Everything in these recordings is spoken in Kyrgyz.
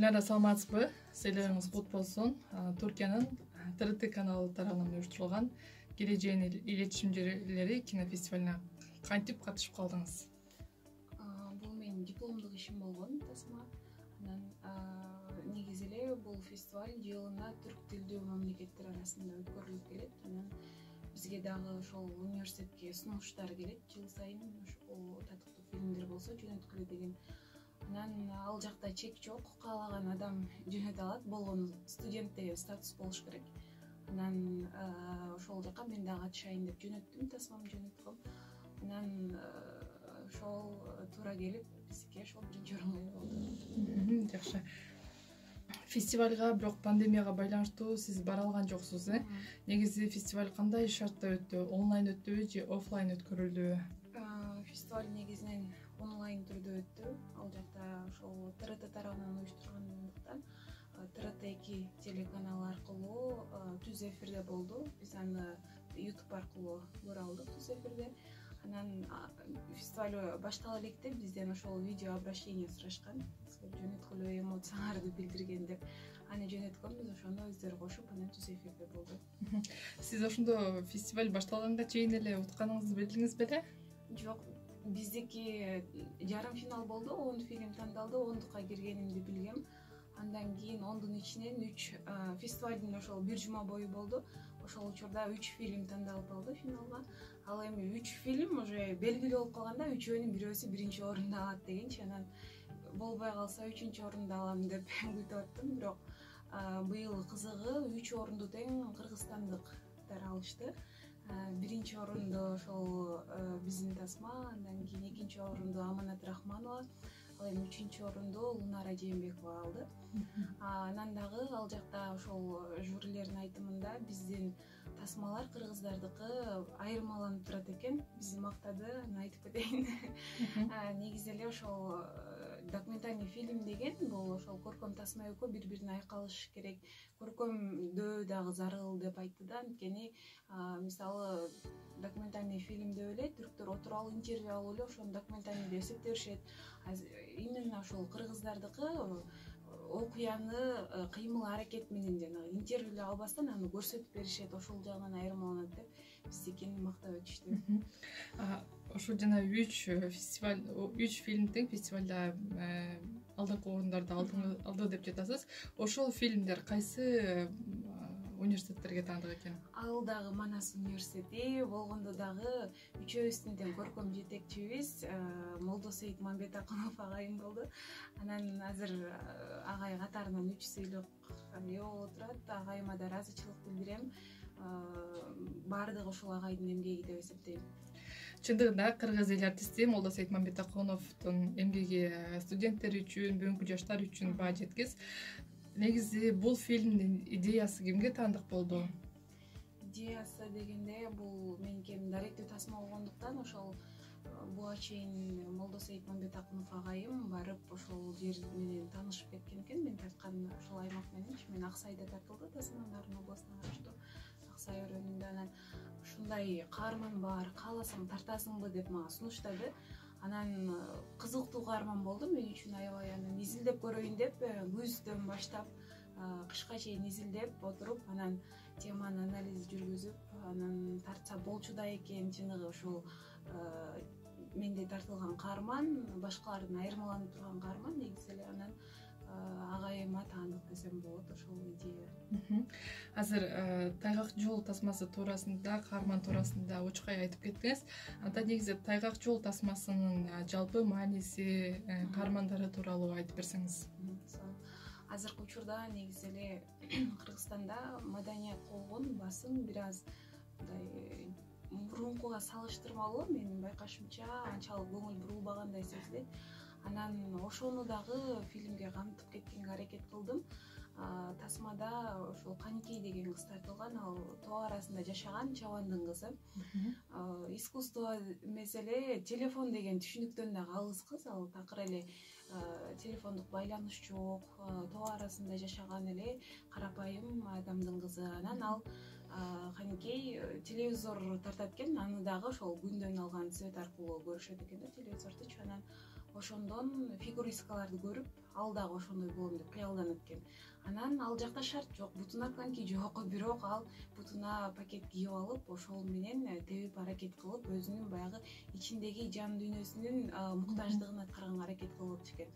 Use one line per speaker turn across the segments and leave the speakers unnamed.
Гүлнара, саламатсызбы? Сыйлыгыңыз кут болсун. Түркиянын ТРТ каналы тарабынан уюштурулган Келечектин илетишимчилери кинофестивалына кантип катышып калдыңыз?
Бул менин дипломдук ишим болгон тасма. Анан негизи эле бул фестиваль жылына түрк тилдүү мамлекеттер арасында өткөрүлүп келет. Анан бизге дагы ошол университетке сунуштар келет жыл сайын, ошол татыктуу фильмдер болсо жөнөткүлө деген. Анан ал жакта чек жок, каалаган адам жөнөтө алат. Болгону студент деген статус болуш керек. Анан ошол жака мен дагы катышайын деп жөнөттүм, тасмамды жөнөткөм. Анан ошол туура келип, бизге ошол биринчи орунга ээ болду.
Жакшы. Фестивалга бирок пандемияга байланыштуу сиз бара алган жоксуз, э? Негизи фестиваль кандай шартта өттү? Онлайн өттүбү же офлайн өткөрүлдүбү?
Фестиваль негизинен онлайн түрдө өттү. Ал жакта ошол ТРТ тарабынан уюштургандыктан ТРТ2 телеканалы аркылуу түз эфирде болду. Биз аны YouTube аркылуу көрө алдык түз эфирде. Анан фестиваль баштала электе бизден ошол видео обращение сурашкан. Жөнөткүлө эмоцияларды билдирген деп аны жөнөткөнбүз. Ошондо өздөрү кошуп, анан түз эфирде болду.
Сиз ошондо фестиваль башталганга чейин эле утканыңызды билдиңиз беле?
Жок, биздики жарым финал болду, 10 фильм тандалды, 10дукка киргенимди билгем. Андан кийин 10дун ичинен 3 фестивалдын ошол бир жума бою болду. Ошол учурда 3 фильм тандалып алды финалга. Ал эми 3 фильм уже белгилүү болуп калганда, үчөөнүн бирөөсү биринчи орунду алат дегенчи. Анан болбой калса 3-чү орунду алам деп күтүп аттым. Бирок быйыл кызыгы 3 орунду тең кыргызстандыктар алышты. Биринчи орунду ошол биздин тасма, андан кийин экинчи орунду Аманат Рахманова, ал эми үчүнчү орунду Лунара Жээнбекова алды. Анан дагы ал жакта ошол жюрилердин айтымында биздин тасмалар кыргыздардыкы айырмаланып турат экен. Бизди мактады, аны айтып кетейин. Негизи эле ошол документальный фильм деген бул ошол көркөм тасма экөө бири-бирине айкалыш керек. Көркөмдөө дагы зарыл деп айтты да, анткени мисалы документальный фильмде эле түрктөр отуруп алып интервью алып эле ошону документальный деп эсептешет. Именно ошол кыргыздардыкы окуяны кыймыл аракет менен жана интервью албастан аны көрсөтүп беришет, ошол жагынан айырмаланат деп биздикини мактап өтүштү.
Ошо жана 3 фильм тең фестивалда алдыңкы орундарда алды деп жатасыз. Ошол фильмдер кайсы университеттерге таандык экен? Ал
дагы Манас университети болгондо дагы үчөөбүздүн тең көркөм жетекчибиз Молдосейит Мамбетакунов агайым болду. Анан азыр агай катарынан 3 сыйлык ээ болуп турат. Агайыма да ыраазычылык билдирем. Баардыгы ушул агайдын эмгеги деп эсептейм.
Чындыгында кыргыз эл артисти Молдосейит Мамбетакуновдун эмгеги студенттер үчүн, бүгүнкү жаштар үчүн баа жеткис. Негизи бул фильмдин идеясы кимге таандык болду?
Идеясы дегенде бул менин даректүү тасма болгондуктан ошол буга чейин Молдосейит Мамбетакунов агайым барып ошол жер менен таанышып кеткен экен. Мен тарткан ошол аймак мененчи. Мен Аксайда тартылды, тасма Нарын областына караштуу Аксай өрөөнүндө. Анан ушундай каарман бар, кааласаң тартасыңбы деп мага сунуштады. Анан кызыктуу каарман болду мен үчүн аябай. Анан изилдеп көрөйүн деп күздөн баштап кышка чейин изилдеп отуруп, анан теманы анализ жүргүзүп, анан тартса болчу да экен. Чыныгы ушул менде тартылган каарман башкалардан айырмаланып турган каарман негизи эле. Анан агайыма таандык десем болот ошол идея.
Азыр Тайгак жол тасмасы туурасында, каарман туурасында очкой айтып кеттиңиз. Анда негизи Тайгак жол тасмасынын жалпы мааниси, каармандары тууралуу айтып берсеңиз.
Азыркы учурда негизи эле Кыргызстанда маданият болгон басым бир аз мындай мурункуга салыштырмалуу менин байкашымча анчалык көңүл бурулбагандай сезилет. Анан ошону дагы фильмге камтып кеткенге аракет кылдым. Тасмада ошол Каникей деген кыз тартылган, ал тоо арасында жашаган чабандын кызы. Искусство эмес эле телефон деген түшүнүктөн дагы алыс кыз. Ал такыр эле телефондук байланыш жок, тоо арасында жашаган эле карапайым адамдын кызы. Анан ал Каникей телевизор тартат экен, аны дагы ошол күндөн алган свет аркылуу көрүшөт экен да телевизордучу. Анан ошондон фигуристкаларды көрүп ал дагы ошондой болом деп кыялданат экен. Анан ал жакта шарт жок, бутуна коньки жок, бирок ал бутуна пакет кийип алып, ошол менен тебип аракет кылып, өзүнүн баягы ичиндеги жан дүйнөсүнүн муктаждыгын аткарганга аракет кылып атыш экен.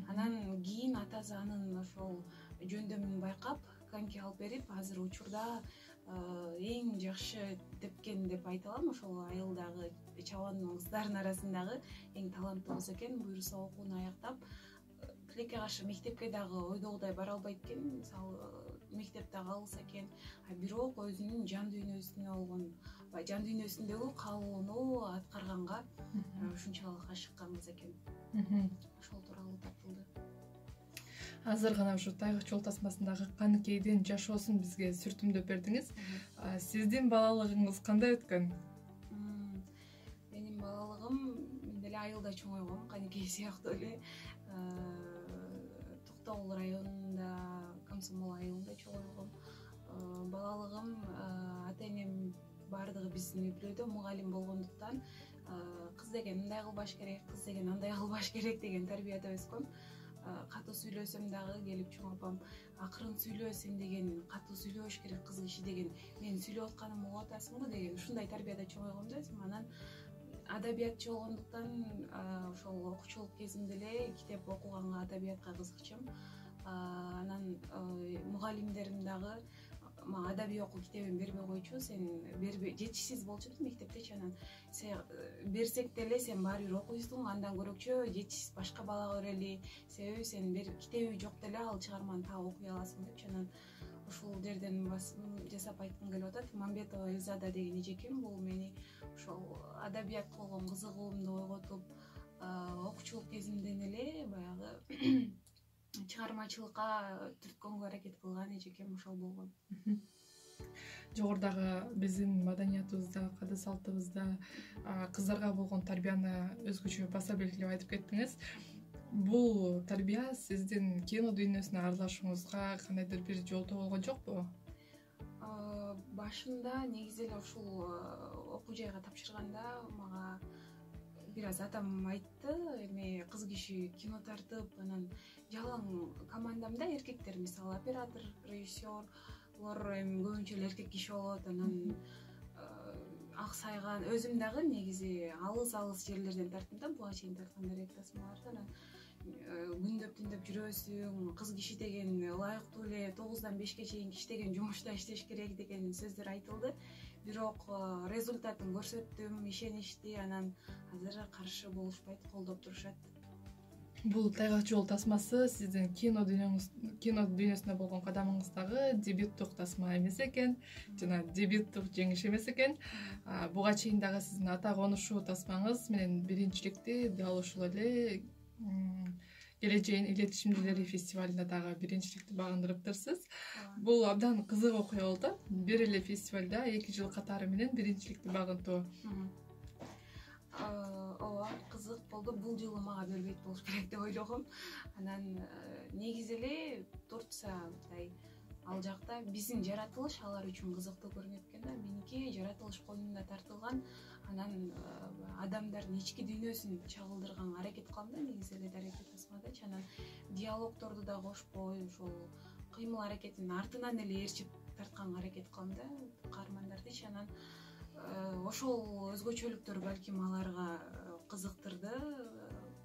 Анан кийин атасы анын ошол жөндөмүн байкап, коньки алып берип, азыр учурда эң жакшы тепкен деп айта алам. Ошол айылдагы чабан кыздардын арасындагы эң таланттуусу экен. Буюрса окууну аяктап, тилекке каршы мектепке дагы ойдогудай бара албайт экен. Мисалы, мектепте калса экен, бирок өзүнүн жан дүйнөсүндөгү калууну аткарганга ушунчалык ашыккан кыз экен. Ошол тууралуу тартылды.
Азыр гана ушу Тайгак жол тасмасындагы Каныкейдин жашоосун бизге сүртүмдөп бердиңиз. Сиздин балалыгыңыз кандай өткөн?
Менин балалыгым мен деле айылда чоңойгом, Каныкей сыяктуу эле. Токтогул районунда, Комсомол айылында чоңойгом. Балалыгым ата-энем баардыгы биздин үй бүлөдө мугалим болгондуктан кыз деген мындай кылбаш керек, кыз деген андай кылбаш керек деген тарбияда өскөм. Катуу сүйлөсөм дагы келип чоң апам акырын сүйлө, сен деген катуу сүйлөш керек, кыз киши деген менин сүйлөп атканымды угуп атасыңбы деген ушундай тарбияда чоңойгом да. Анан адабиятчы болгондуктан ошол окуучулук кезимде эле китеп окуганга, адабиятка кызыкчумун. Анан мугалимдерим дагы мага адабий окуу китебин бербей койчу, сен жетишсиз болчу мектептечи. Анан сен берсек деле сен баары бир окуйсуң, андан көрөкчө жетишсиз башка балага берели, себеби сен китеби жок деле ал чыгарманы так окуй аласың депчи. Анан ушул жерден басым жасап айткым келип атат. Мамбетова Эльзада деген эжекем бул мени ошол адабиятка болгон кызыгуумду ойготуп, окуучулук кезимден эле баягы чыгармачылыкка түрткөнгө аракет кылган эжекем ошол болгон.
Жогорудагы биздин маданиятыбызда, каада салтыбызда кыздарга болгон тарбияны өзгөчө баса белгилеп айтып кеттиңиз. Бул тарбия сиздин кино дүйнөсүнө аралашууңузга кандайдыр бир жолтоо болгон жокпу?
Башында негизи эле ушул окуу жайга тапшырганда мага бир аз атам айтты, эми кыз киши кино тартып, анан жалаң командамда эркектер, мисалы оператор, режиссерлор эми көбүнчө эле эркек киши болот. Анан Аксайган өзүм дагы негизи алыс жерлерден тарттым да, буга чейин тарткан дарек тасмаларды. Анан күндөп түндөп жүрөсүң, кыз киши деген ылайыктуу эле 9-дан 5-ке чейин иштеген жумушта иштеш керек деген сөздөр айтылды. Бирок результатын көрсөттүм, ишеништи. Анан азыр каршы болушпайт, колдоп турушат.
Бул Тайгак жол тасмасы сиздин кино дүйнөсүнө болгон кадамыңыздагы дебюттук тасма эмес экен, жана дебюттук жеңиш эмес экен. Буга чейин дагы сиздин ата конушуу тасмаңыз менен биринчиликти дал ушул эле Келечейин илетишимдүүлери фестивалында дагы биринчиликти багындырыптырсыз. Бул абдан кызык окуя болду. Бир эле фестивалда 2 жыл катары менен биринчиликти багынтуу.
Ооба, кызык болду. Бул жылы мага бербейт болуш керек деп ойлогом. Анан негизи эле Турция мындай ал жакта биздин жаратылыш алар үчүн кызыктуу көрүнөт экен да. Меники жаратылыш койнунда тартылган. Анан адамдардын ички дүйнөсүн чагылдырганга аракет кылам да, негизи эле даректи тасмадачы. Анан диалогторду да кошпой, ошол кыймыл аракетин артынан эле ээрчип тартканга аракет кылам да каармандардычы. Анан ошол өзгөчөлүктөр балким аларга кызыктырды,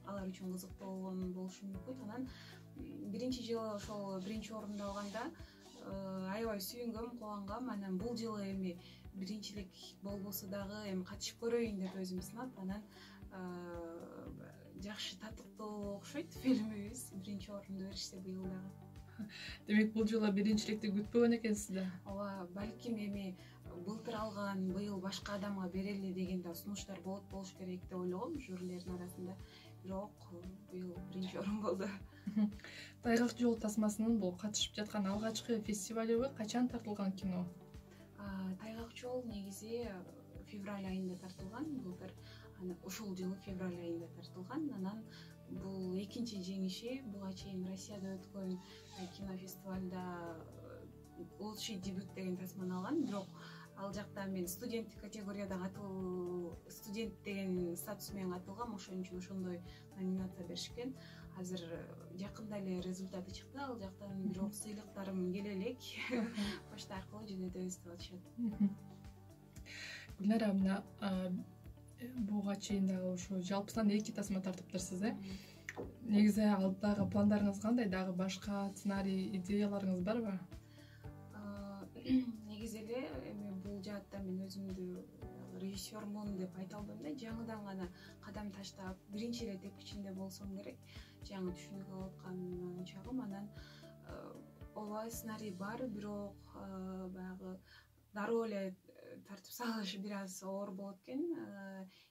алар үчүн кызыктуу болгон болушу мүмкүн. Анан биринчи жылы ошол биринчи орунду алганда аябай сүйүнгөм, кубангам. Анан бул жылы эми биринчилик болбосо дагы эми катышып көрөйүн деп өзүм сынап, анан жакшы татыктуу окшойт фильмибиз. Биринчи орунду беришти быйыл дагы.
Демек бул жолу биринчиликти күтпөгөн экенсиз да?
Ооба, балким эми былтыр алган быйыл башка адамга берели деген да сунуштар болуш керек деп ойлогом жюрилердин арасында. Бирок быйыл биринчи орун болду.
Тайгак жол тасмасынын бул катышып жаткан алгачкы фестивалыбы качан тартылган кино?
Тайгак жол негизи февраль айында тартылган, былтыр ушул жылы февраль айында тартылган. Анан бул экинчи жеңиши, буга чейин Россияда өткөн кинофестивалда лучший дебют деген тасманы алган. Бирок ал жакта мен студенттик категорияда студент деген статус менен катылгам, ошон үчүн ошондой номинация беришкен. Азыр жакында эле результаты чыкты, ал жактан бирок сыйлыктарым келе элек почта аркылуу жөнөтөбүз деп атышат.
Гүлнара, мына буга чейин дагы ушу жалпысынан 2 тасма тартыптырсыз, негизи алдагы пландарыңыз кандай? Дагы башка сценарий идеяларыңыз барбы?
Негизи эле эми бул жаатта мен өзүмдү режиссермун деп айта албайм да, жаңыдан гана кадам таштап, биринчи эле тепкичинде болсом керек. Жаңы түшүнүк алып аткан чагым, анан ооба сценарий бар, бирок баягы дароо эле тартып салыш бир аз оор болот экен.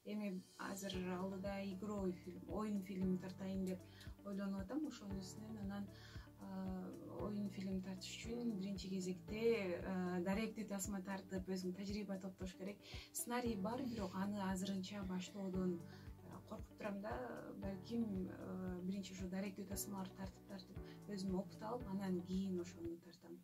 Эми азыр алдыда игровой фильм, оюн фильм тартайын деп ойлонуп атам ошонун үстүнөн. Анан оюн фильм тартыш үчүн биринчи кезекте даректүү тасма тартып, өзүм тажрыйба топтош керек. Сценарий бар, бирок аны азырынча баштоодон коркуп турам да. Балким биринчи ушу даректүү тасмаларды тартып өзүм опыт алып, анан кийин ошону тартам.